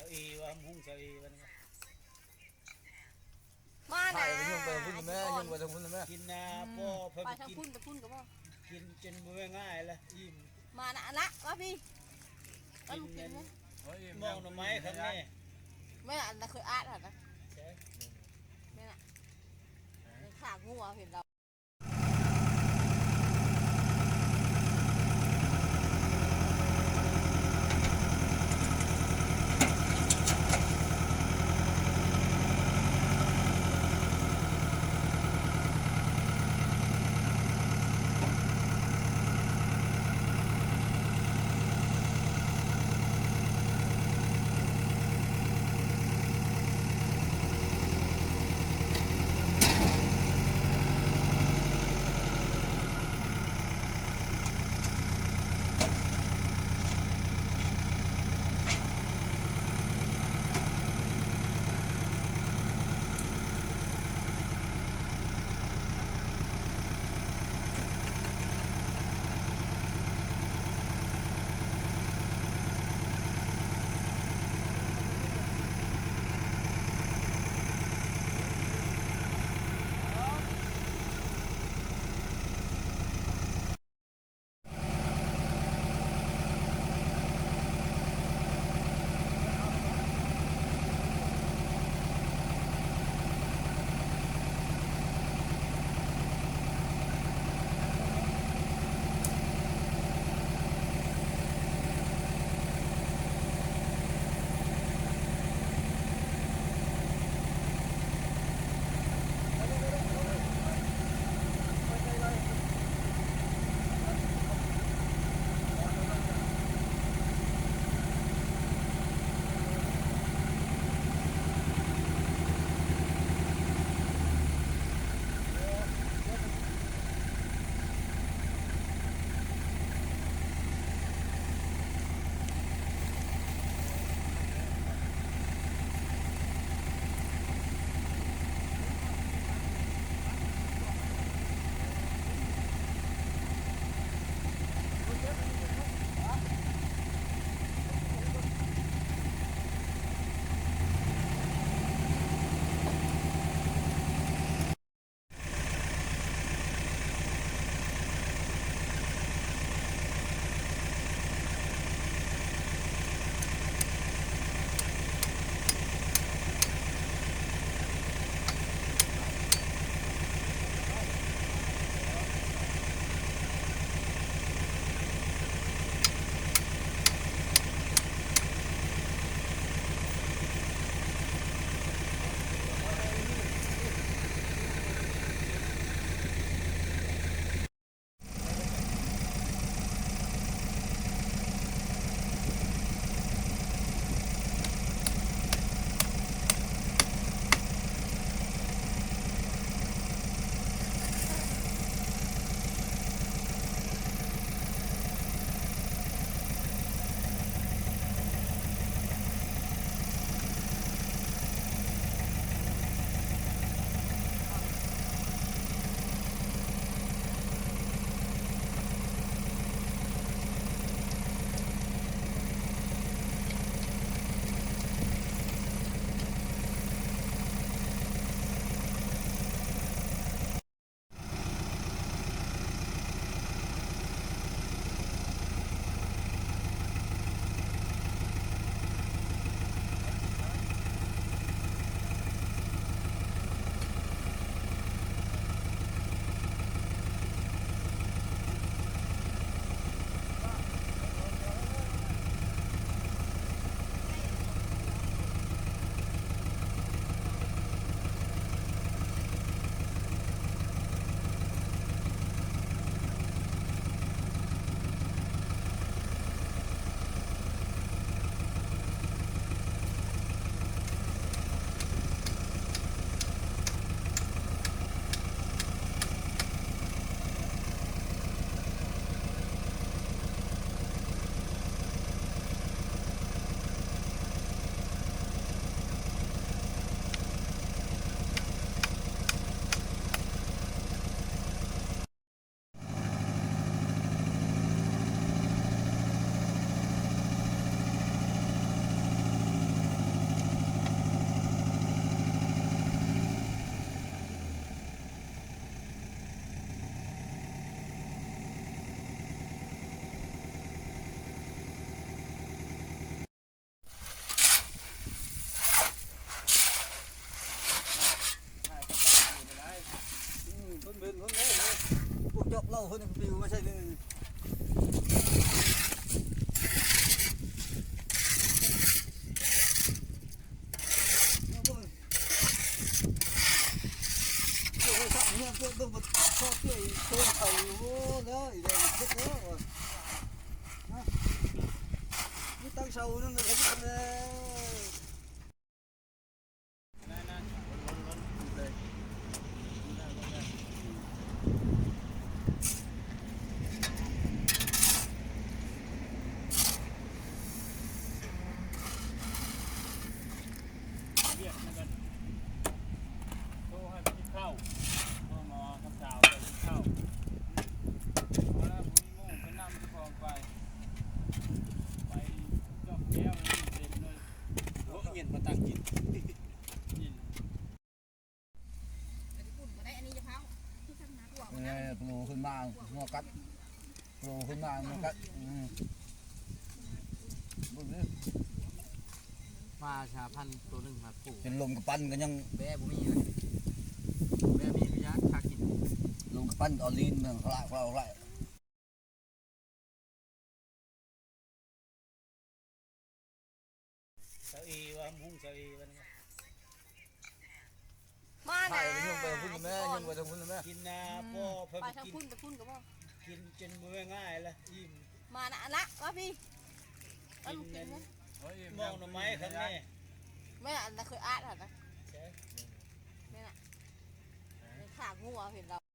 าอีว่ามุ่งเสาอีวันนี้มาหนา ยุ่งไปพุ่นแม่ยุ่งไปทางพุ่นแม่ กินนาพ่อเพิ่ ไป ง ทาง กิน พุ่นไปพุ่นกับพ่อ กินจนมือง่ายละอิ่ม มาหนาละว่าพี่แล้ว กิ มึ น งกินไหม มองหน่อไม้ครับแม่ แม่อันนั้นเคยอาร์ตเหรอนะแม่น่ะขางูอ่ะเห็นเรา คนปิวไม่ใช่เลย เนี่ยเพิ่งมาชอบเที่ยวเพิ่งเขาแล้วอีเดนเช็คแล้วนะนี่ตั้งเสานั่นเลยครับเลยนั่นเลย เรียกมันกันโทรให้ไปกินข้าวโทรมาคำสาวไปกินข้าวพอแล้วผมมีโม่งไปนำเจ้าของไปจอกแก้วเต็มเลยโอ้เงินมาตั้งกินยิน เนี่ยปลูกขึ้นมาหัวกัดปลูกขึ้นมาหัวกัดบุญเลย มาชาพันธุ์ตัวหนึ่งมาปลูก เป็นลมกับปั้นกันยัง แบ่บุมีเลยแบ่มีพิยาคากิน ลมกับปั้นออลีนเมืองเขาละ เสาอีว่าหุ้งเสาอีวันนี้ มา ใช่ นะ ไปยุ่งไปพุ่นแม่ยุ่งไปทางพุ่นแม่ กินนาพ่อเพิ่ง ไปทาง กิน พุ่นไปพุ่นกับพ่อ กินจนมือง่ายแล้วอิ่ม มานะนะมาพี่เอาลูกกินนะ มองหน่อไม้ข้างใน ไม่น่ะเคยอาร์ตเหรอนะ ใช่ ไม่น่ะในขางงัวเห็นเรา